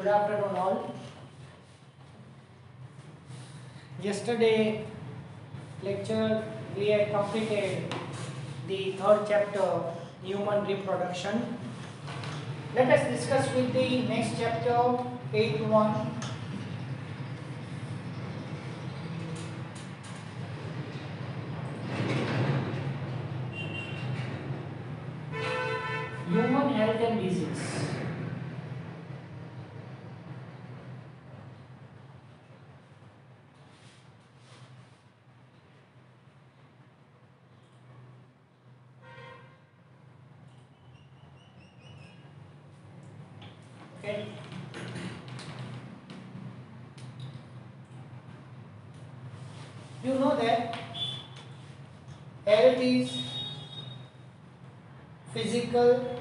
afternoon all. Yesterday lecture we had completed the third chapter, human reproduction. Let us discuss with the next chapter, 8.1. Human health and disease. Okay. You know that health is physical,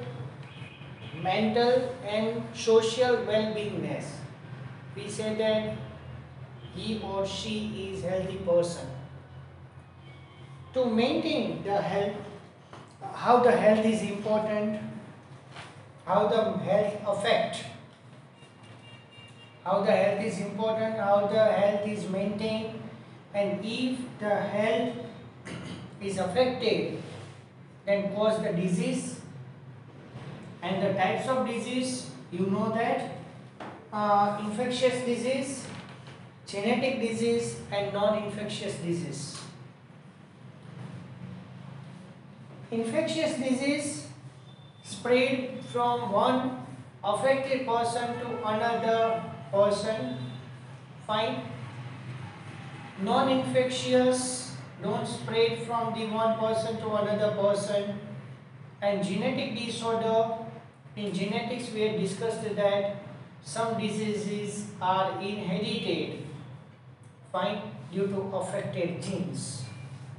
mental and social well-beingness. We say that he or she is healthy person. To maintain the health, how the health is important, how the health affect, how the health is important, how the health is maintained, and if the health is affected, then cause the disease. And the types of disease, you know that infectious disease, genetic disease and non-infectious disease. Infectious disease spread from one affected person to another person. Fine. Non-infectious don't spread from the one person to another person. And genetic disorder, in genetics we had discussed that some diseases are inherited, fine, due to affected genes.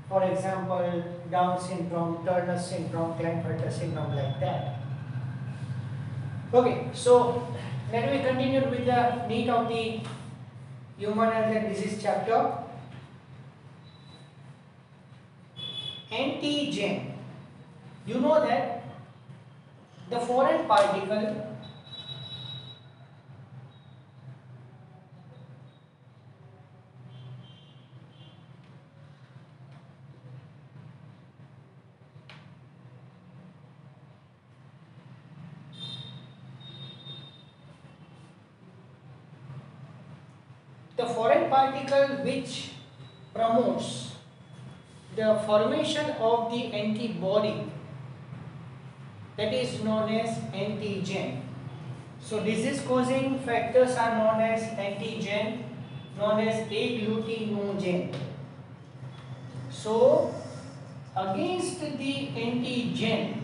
For example, Down syndrome, Turner syndrome, Klinefelter syndrome, like that. Okay, so let me continue with the meat of the human health and disease chapter. Antigen. You know that the foreign particle which promotes the formation of the antibody, that is known as antigen. So disease causing factors are known as antigen, known as agglutinogen. So against the antigen,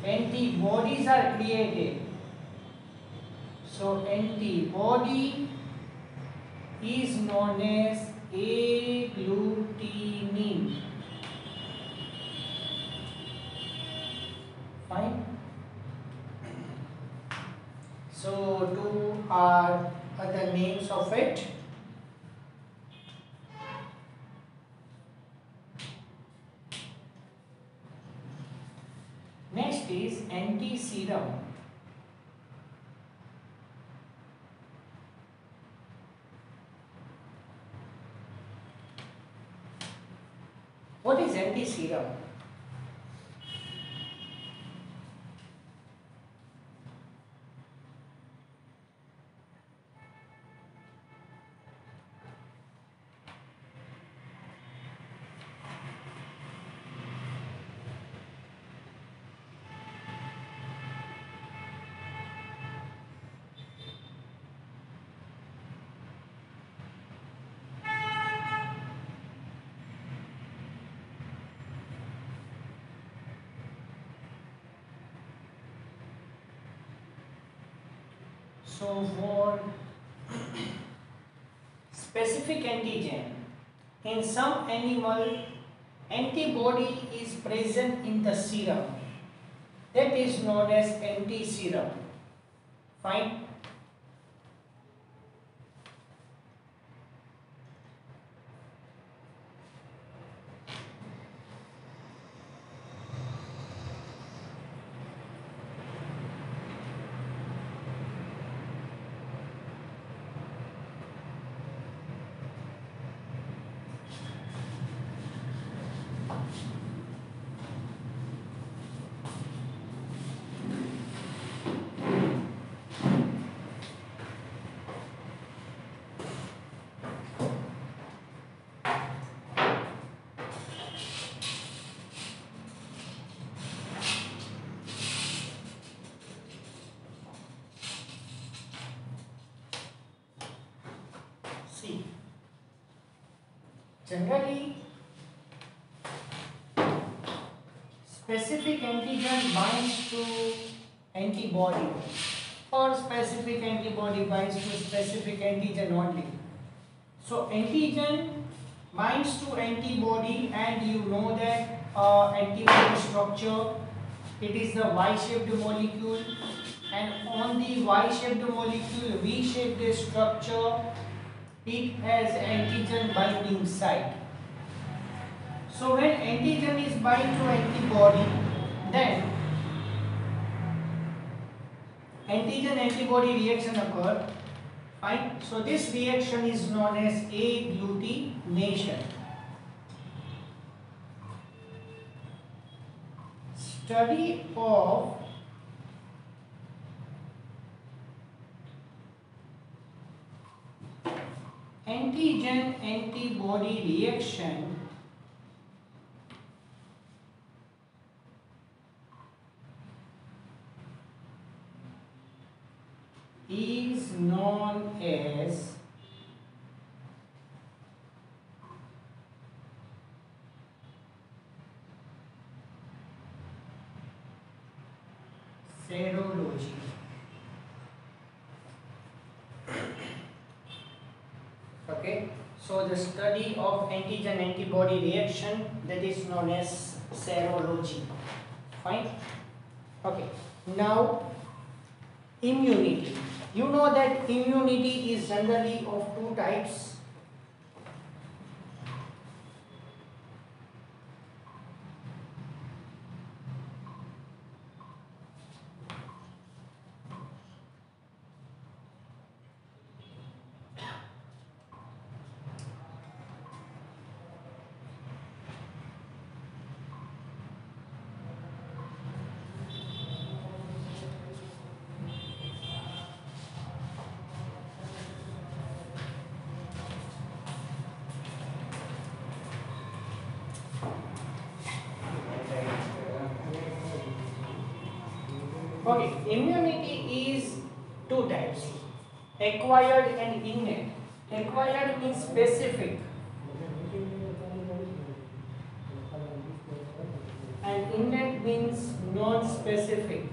antibodies are created. So antibody is known as agglutinin. Fine. So two are other names of it. Next is antiserum. What is antiserum? So for specific antigen, in some animal antibody is present in the serum, that is known as antiserum. Fine. Generally, specific antigen binds to antibody, or specific antibody binds to specific antigen only. So antigen binds to antibody, and you know that antibody structure, it is the Y-shaped molecule, and on the Y-shaped molecule, V-shaped structure, it has antigen binding site. So when antigen is bind to antibody, then antigen antibody reaction occur. Fine. So this reaction is known as agglutination. Study of antigen antibody reaction is known as serology. Okay, so the study of antigen antibody reaction, that is known as serology. Fine. Okay, now immunity. You know that immunity is generally of two types. Okay, immunity is two types, acquired and innate. Acquired means specific, and innate means non-specific.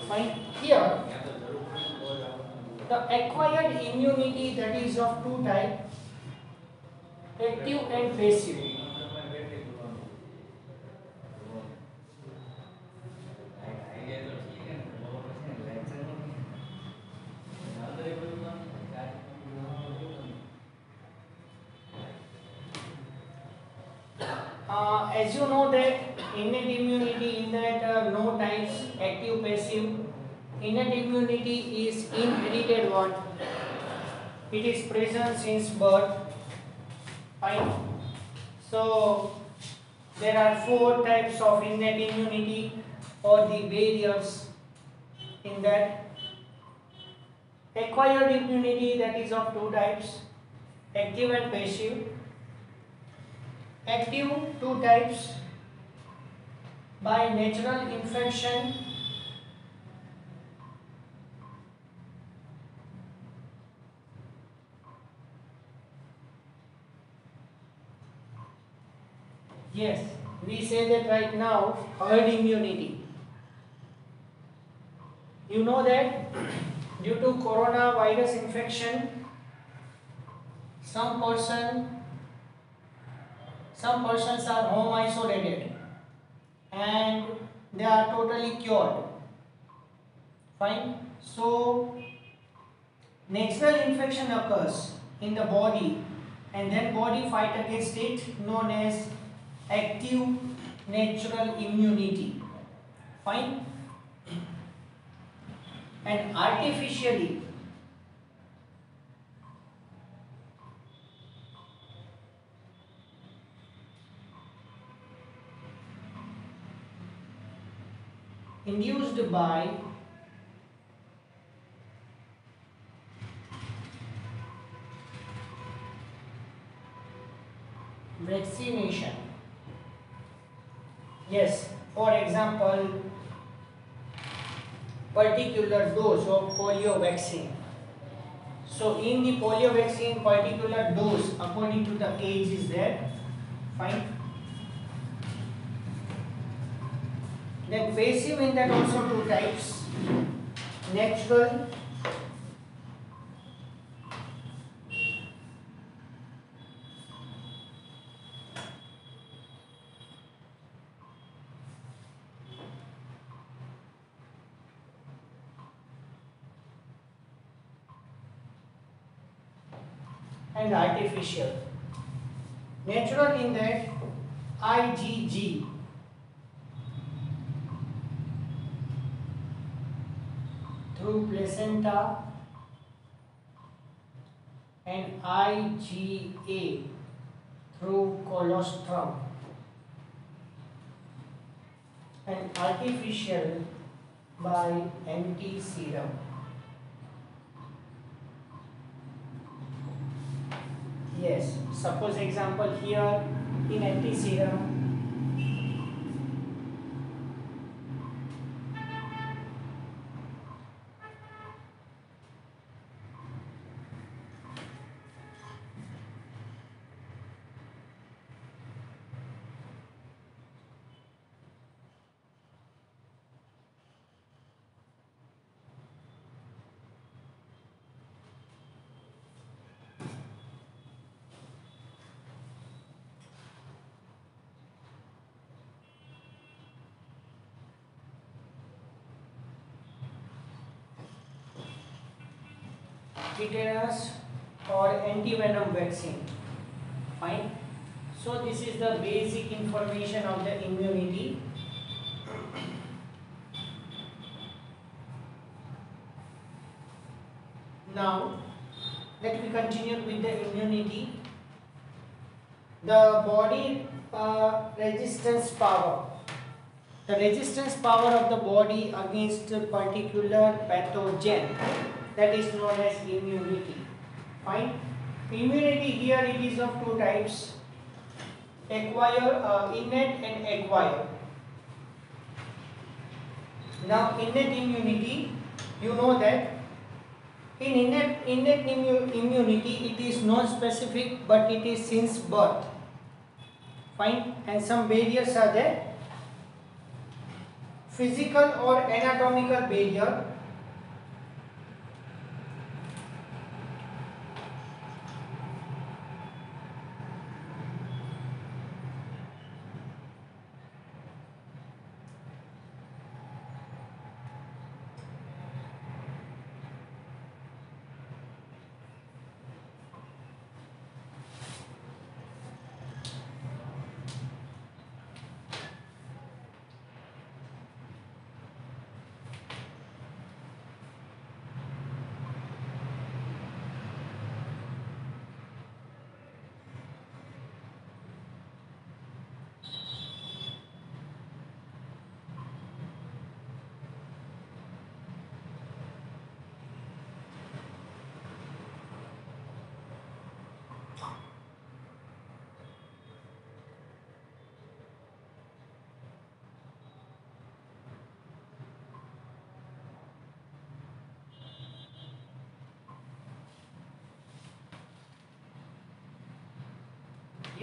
Fine. Here, the acquired immunity, that is of two types, active and passive. As you know that innate immunity, in that no types, active, passive. Innate immunity is inherited one. It is present since birth. Fine. So there are four types of innate immunity, or the barriers in that. Acquired immunity, that is of two types, active and passive. Active, two types, by natural infection yes, we say that right now, herd immunity. You know that due to coronavirus infection, some persons are home isolated and they are totally cured. Fine. So natural infection occurs in the body, and then body fight against it, known as active natural immunity. Fine. And artificially induced by vaccination. Yes, for example, particular dose of polio vaccine. So in the polio vaccine, particular dose according to the age is there. Fine. Then passive, in that also two types: natural and artificial. Natural in that IgG through placenta and IgA through colostrum, and artificial by anti-serum. Yes, suppose example here in anti-serum, tetanus or antivenom vaccine. Fine. So this is the basic information of the immunity. Now let me continue with the immunity. The body resistance power. The resistance power of the body against a particular pathogen, that is known as immunity. Fine. Immunity here it is of two types: innate and acquired. Now innate immunity, you know that in innate immunity it is non-specific, but it is since birth. Fine. And some barriers are there: physical or anatomical barrier,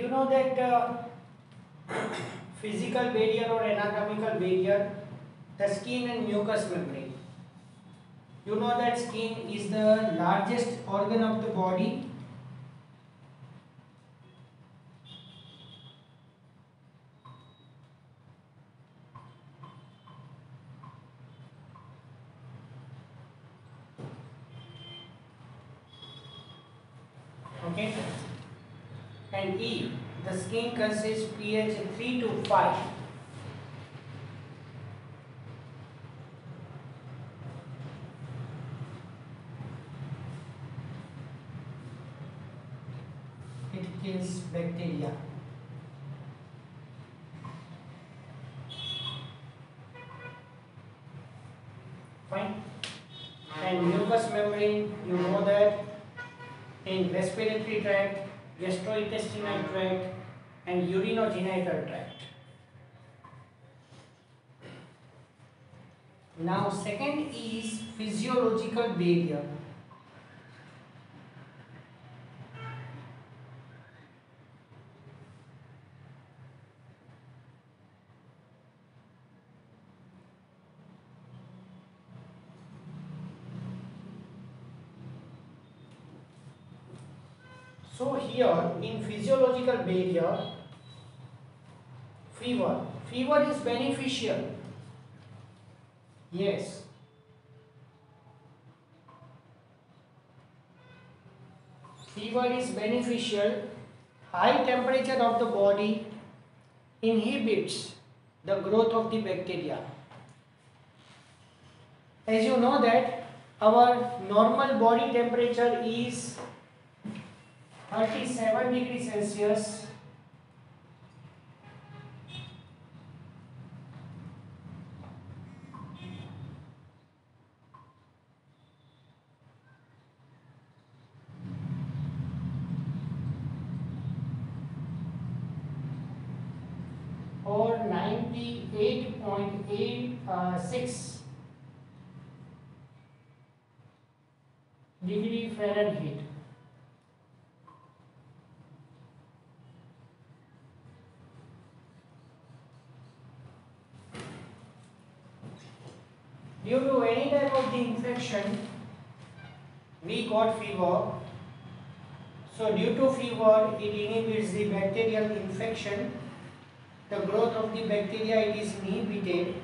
you know that physical barrier or anatomical barrier, the skin and mucous membrane. You know that skin is the largest organ of the body. Okay. And E, the skin consists pH 3 to 5. It kills bacteria. Fine. And mucous membrane, you know that in respiratory tract, gastrointestinal tract and urinogenital tract. Now second is physiological barrier. So here in physiological barrier, fever is beneficial. Yes. Fever is beneficial. High temperature of the body inhibits the growth of the bacteria. As you know that our normal body temperature is 37 degrees Celsius. Or 98.86 degree Fahrenheit. Due to any type of the infection, we got fever. So due to fever, it inhibits the bacterial infection. The growth of the bacteria it is inhibited.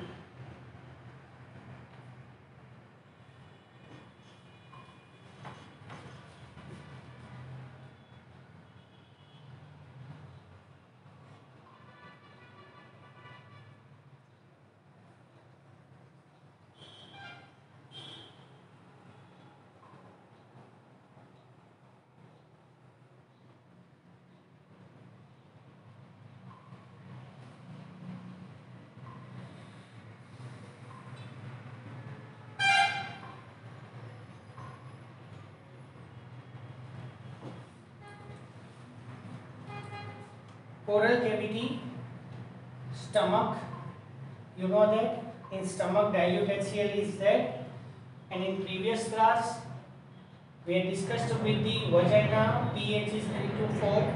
Oral cavity, stomach, you know that in stomach dilute HCl is there, and in previous class we had discussed with the vagina pH is 3 to 4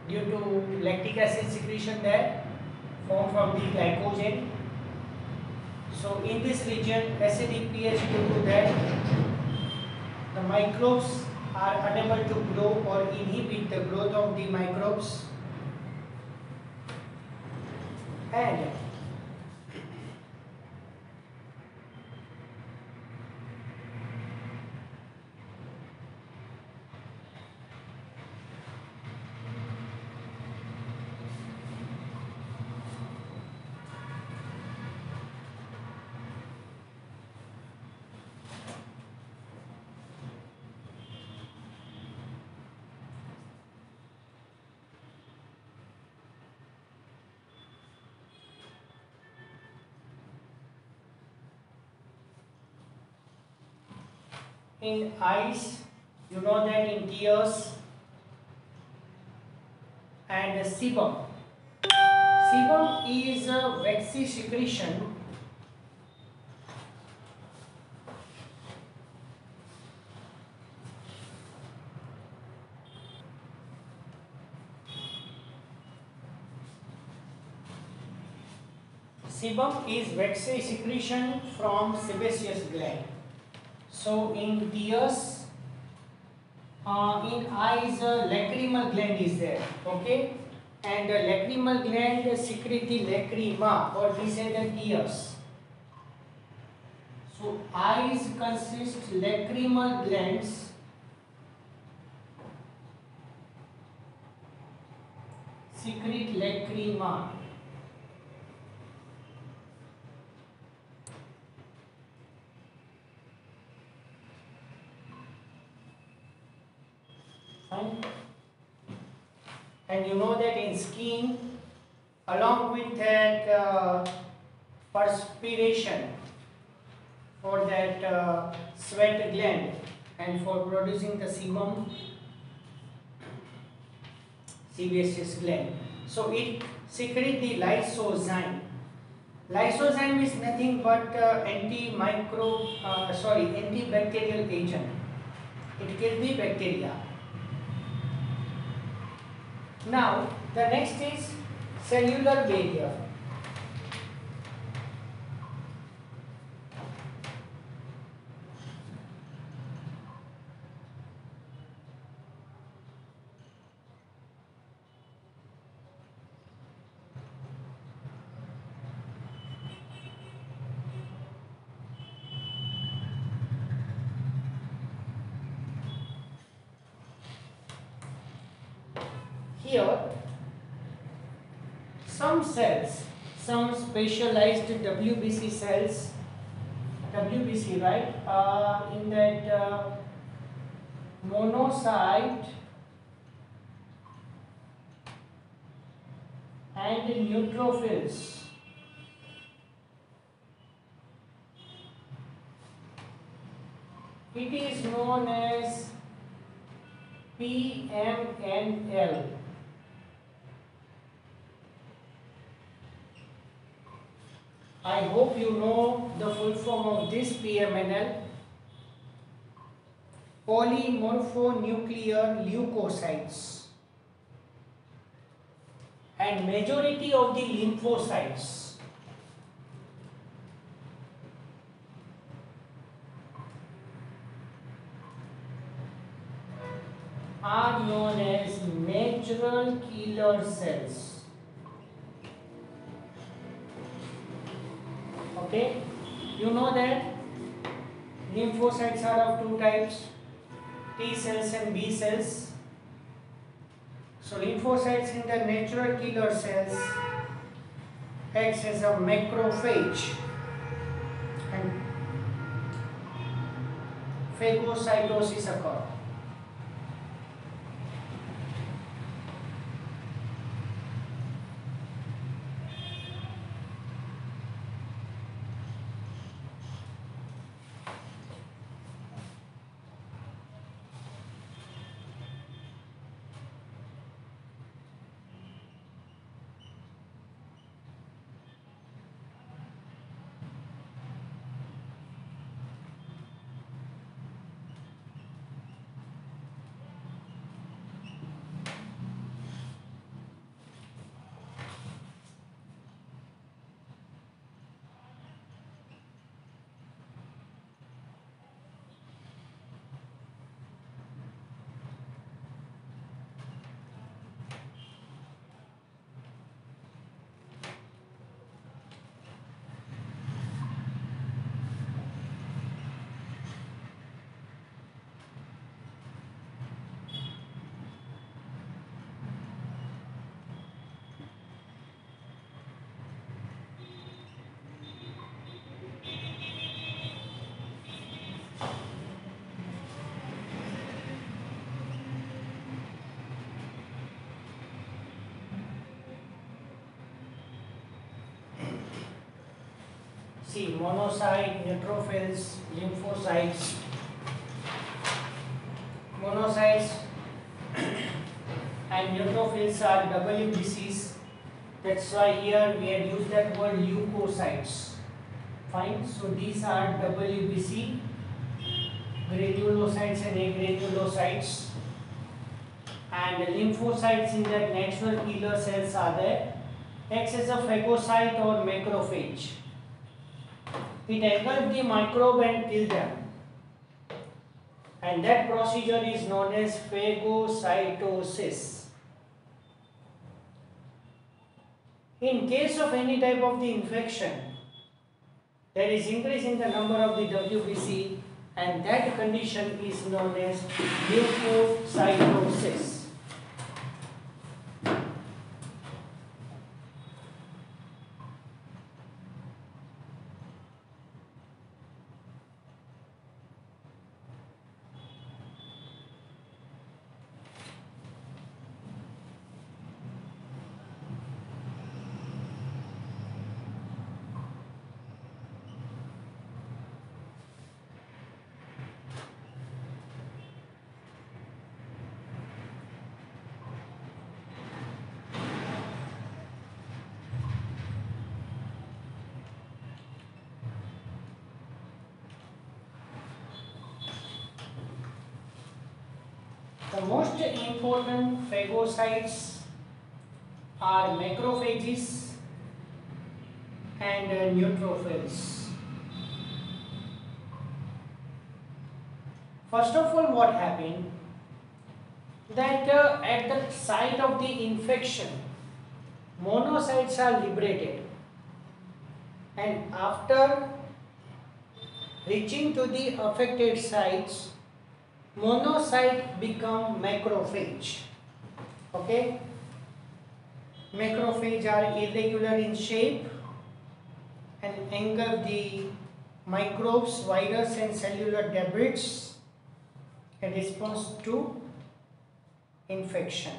due to lactic acid secretion there formed from the glycogen. So in this region acidic pH due to that the microbes are unable to grow or inhibit the growth of the microbes. And in eyes, you know that in tears, and sebum. Sebum is a waxy secretion from sebaceous gland. So in tears, in eyes, lacrimal gland is there, okay, and the lacrimal gland secrete the lacrima, or we say the tears. So eyes consist lacrimal glands secrete lacrima. Fine. And you know that in skin, along with that perspiration for that sweat gland and for producing the sebum, sebaceous gland. So it secretes the lysozyme. Lysozyme is nothing but antibacterial agent. It kills the bacteria. Now the next is cellular barrier. Here some cells, some specialized WBC cells, WBC, right, in that monocyte and neutrophils. It is known as PMNL. I hope you know the full form of this PMNL. Polymorphonuclear leukocytes. And majority of the lymphocytes are known as natural killer cells. Okay, you know that lymphocytes are of two types, T cells and B cells. So lymphocytes in the natural killer cells acts as a macrophage and phagocytosis occurs. See, monocyte, neutrophils, lymphocytes. Monocytes and neutrophils are WBCs. That's why here we had used that word leukocytes. Fine. So these are WBC, granulocytes and agranulocytes. And lymphocytes in that natural killer cells are there. Acts as a phagocyte or macrophage. It engulfs the microbe and kills them. And that procedure is known as phagocytosis. In case of any type of the infection, there is increase in the number of the WBC, and that condition is known as leukocytosis. The most important phagocytes are macrophages and neutrophils. First of all, what happened? That at the site of the infection, monocytes are liberated, and after reaching to the affected sites, monocyte become macrophage. Okay, Macrophages are irregular in shape and engulf the microbes, virus and cellular debris in response to infection.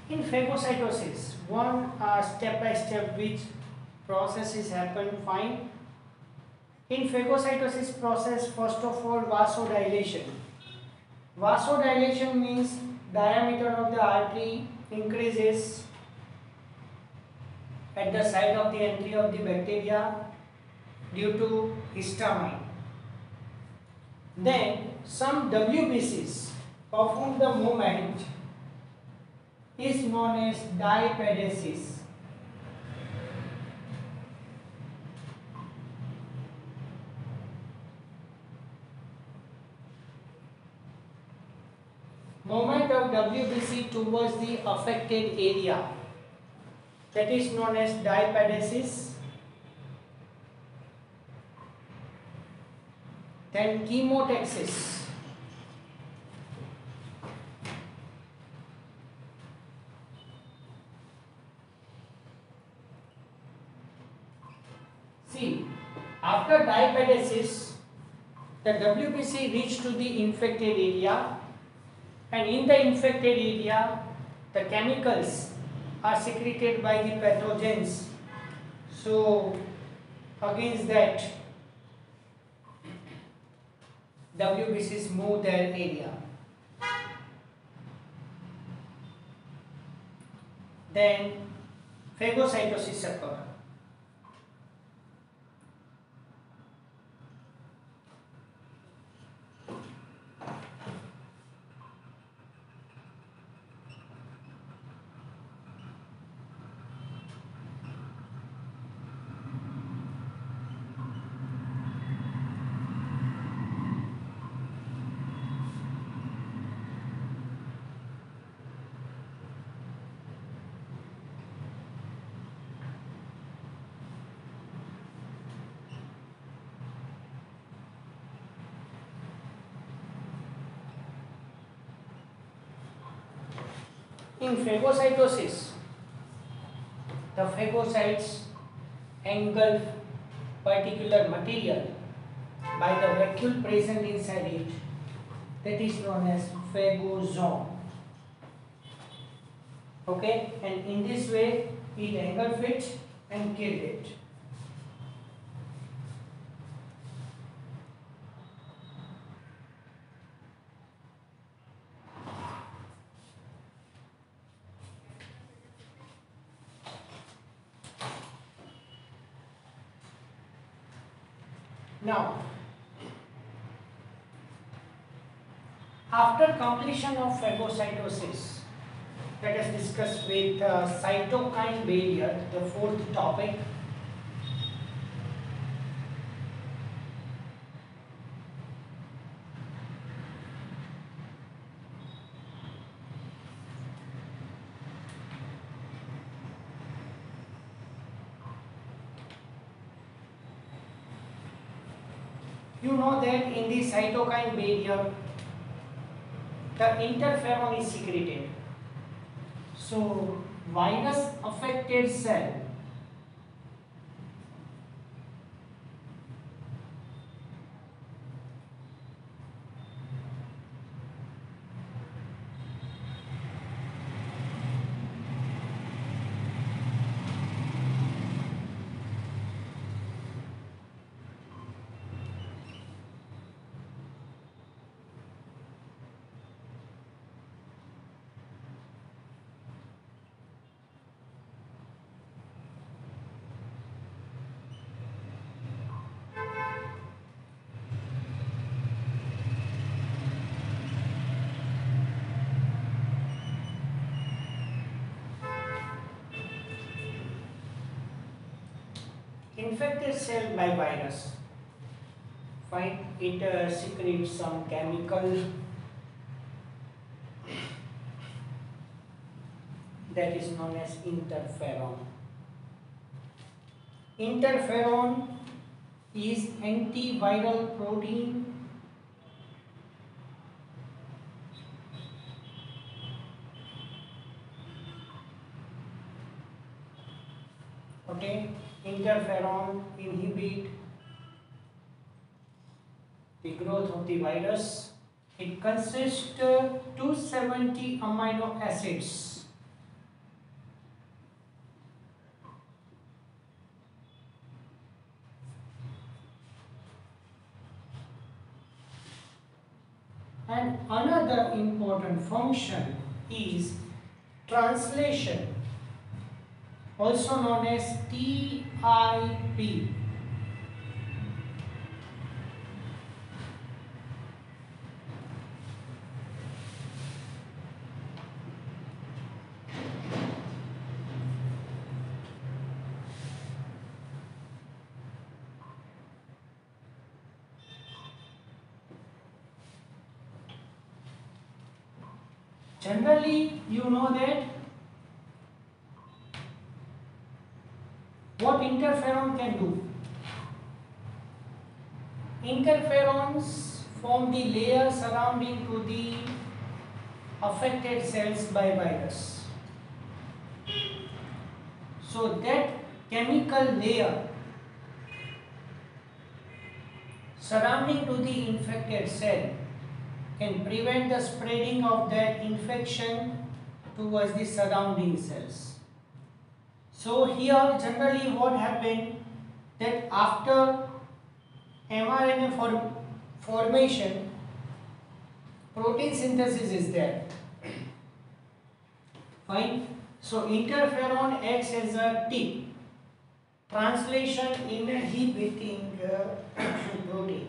In phagocytosis, one step by step which processes happen fine. In phagocytosis process, first of all, vasodilation. Vasodilation means diameter of the artery increases at the site of the entry of the bacteria due to histamine. Then some WBCs perform the movement is known as diapedesis. Movement of WBC towards the affected area, that is known as diapedesis. Then chemotaxis. See, after diapedesis, the WBC reach to the infected area, and in the infected area, the chemicals are secreted by the pathogens. So, against that, WBCs move their area. Then, phagocytosis occurs. In phagocytosis, the phagocytes engulf particular material by the vacuole present inside it, that is known as phagosome. Okay, and in this way it engulf it and kill it. Now, after completion of phagocytosis, let us discuss with cytokine barrier, the fourth topic. You know that in the cytokine barrier, the interferon is secreted. So, virus affected cell infected cell by virus. Fine, it secretes some chemical that is known as interferon. Interferon is antiviral protein okay. Interferon inhibit the growth of the virus. It consists 270 amino acids. And another important function is translation, also known as TIP. Generally, you know that what interferon can do. Interferons form the layer surrounding to the affected cells by virus. So that chemical layer surrounding to the infected cell can prevent the spreading of that infection towards the surrounding cells. So here generally what happened that after mRNA formation, protein synthesis is there. Fine. So interferon acts as a tip, translation inhibiting protein.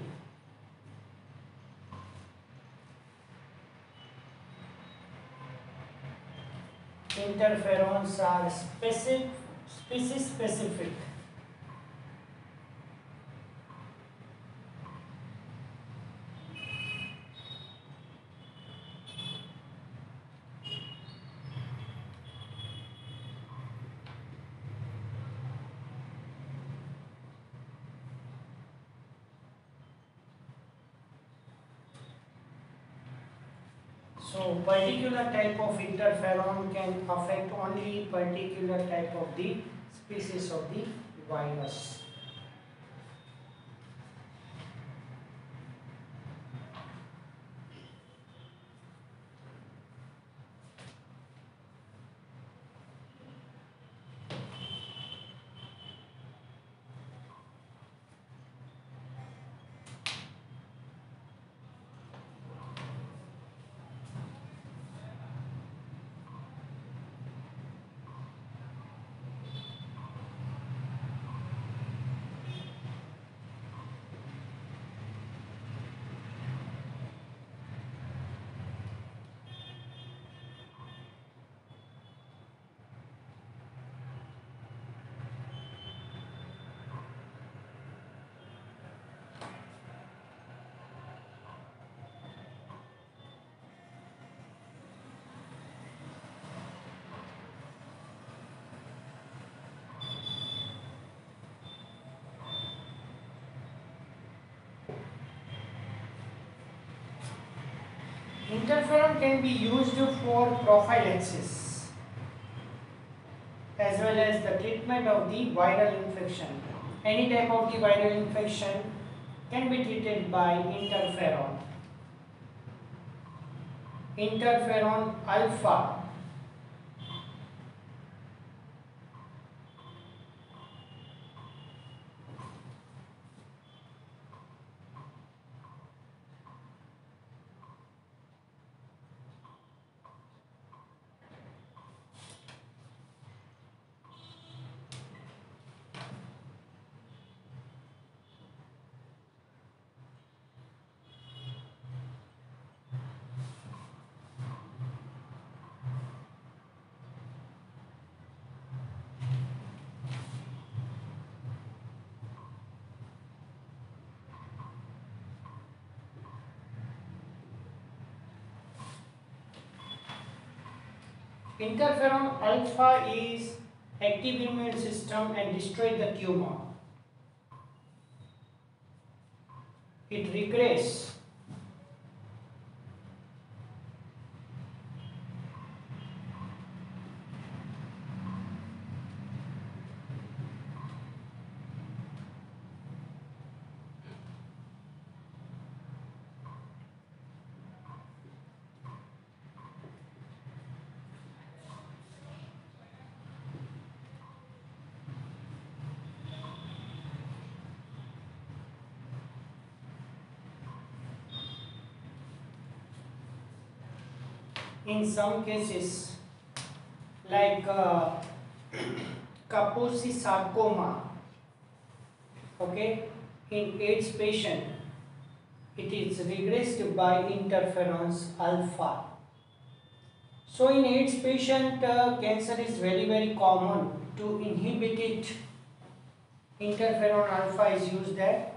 Interferons are species specific. So particular type of interferon can affect only particular type of the species of the virus. Interferon can be used for prophylaxis as well as the treatment of the viral infection. Any type of the viral infection can be treated by interferon. Interferon alpha Interferon alpha is active immune system and destroy the tumor. It regress. In some cases, like Kaposi sarcoma, okay, in AIDS patient, it is regressed by interferons alpha. So in AIDS patient, cancer is very common. To inhibit it, interferon alpha is used there.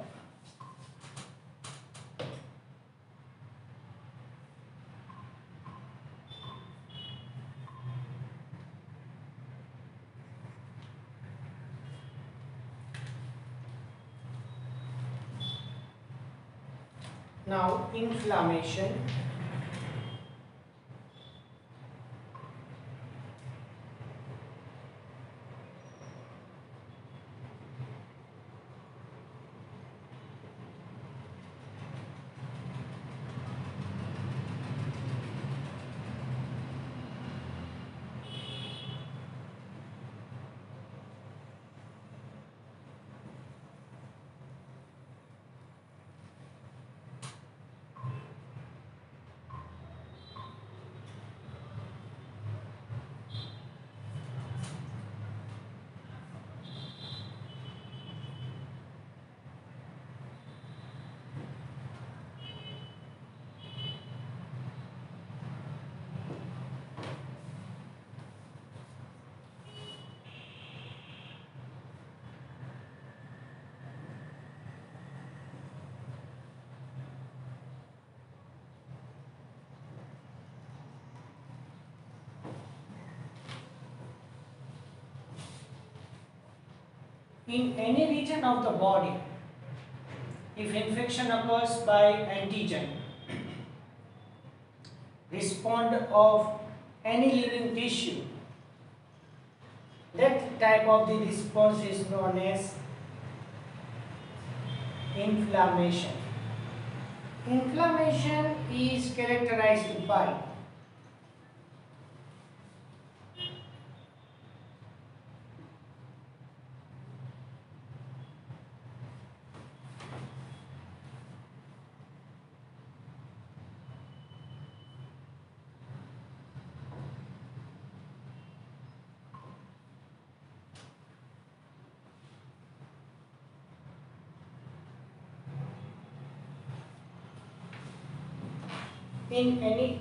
Now inflammation. In any region of the body, if infection occurs by antigen, respond of any living tissue, that type of the response is known as inflammation. Inflammation is characterized by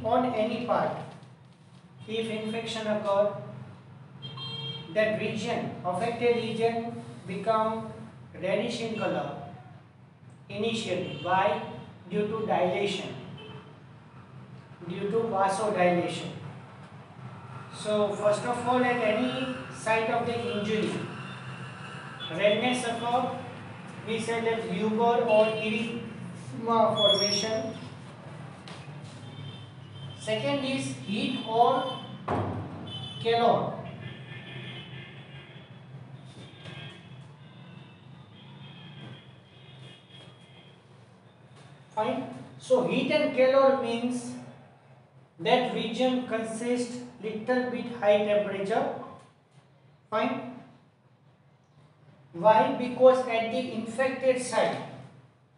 on any part. If infection occur, that region, affected region, become reddish in color initially. Why? Due to dilation, due to vasodilation. So first of all, at any site of the injury, redness occur. We say that rubor or erythema formation. Second is heat or calor. Fine. So heat and calor means that region consists little bit high temperature. Fine. Why? Because at the infected site,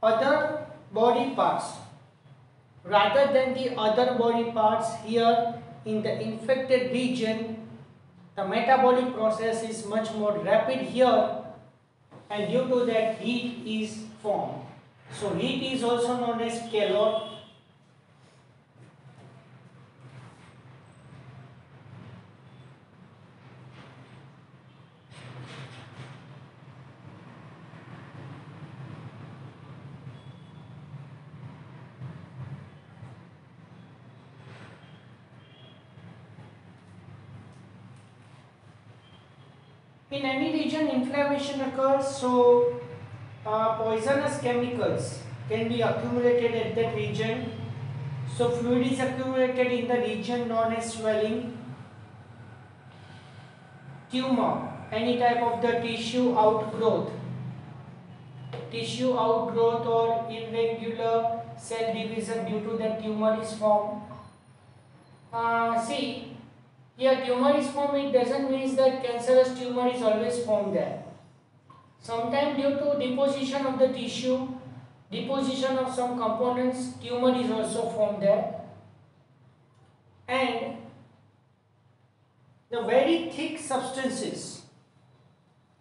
other body parts, rather than the other body parts, here in the infected region, the metabolic process is much more rapid here, and due to that heat is formed. So heat is also known as calor. In any region inflammation occurs, so poisonous chemicals can be accumulated at that region. So fluid is accumulated in the region known as swelling, tumor, any type of the tissue outgrowth or irregular cell division due to the tumor is formed. See, here tumor is formed, it doesn't mean that cancerous tumor is always formed there. Sometimes due to deposition of the tissue, deposition of some components, tumor is also formed there. And the very thick substances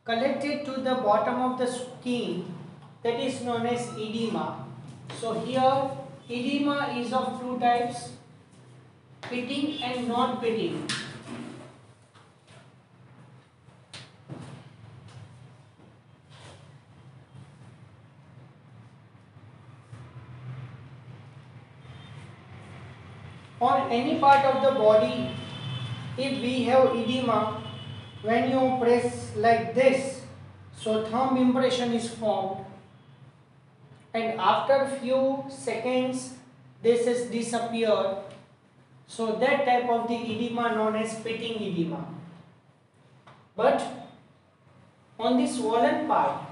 collected to the bottom of the skin, that is known as edema. So here edema is of two types, pitting and non-pitting. On any part of the body, if we have edema, when you press like this, so thumb impression is formed, and after few seconds this is disappeared. So that type of the edema known as pitting edema. But on this swollen part,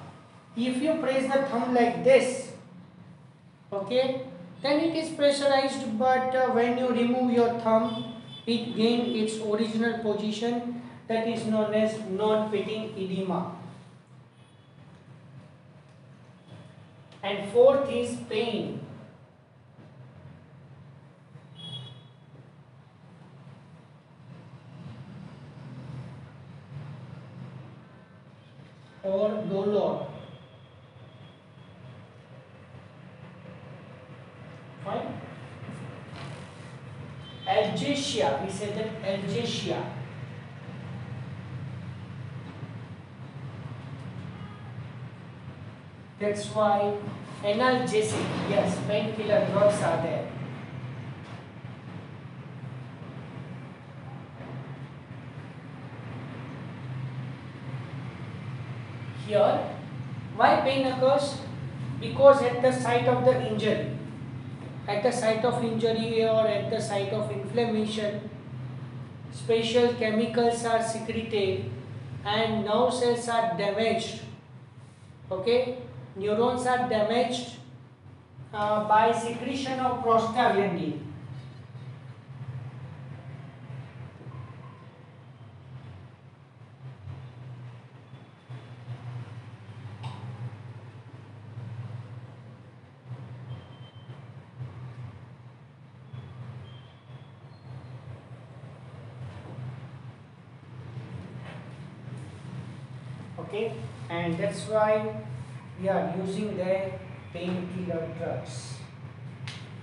if you press the thumb like this, okay, then it is pressurized, but when you remove your thumb, it gains its original position, that is known as non-pitting edema. And fourth is pain. Or dolor. Fine. Algesia, we say that algesia. That's why analgesic, yes, painkiller drugs are there. Here, why pain occurs? Because at the site of the injury, or at the site of inflammation, special chemicals are secreted and nerve cells are damaged. Okay, neurons are damaged by secretion of prostaglandin. Okay, and that's why we are using the painkiller drugs.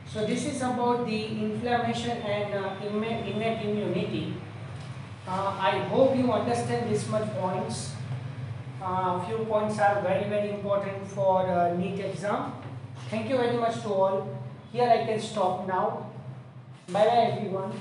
So this is about the inflammation and innate immunity. I hope you understand this much points. Few points are very important for NEET exam. Thank you very much to all. Here I can stop now. Bye bye everyone.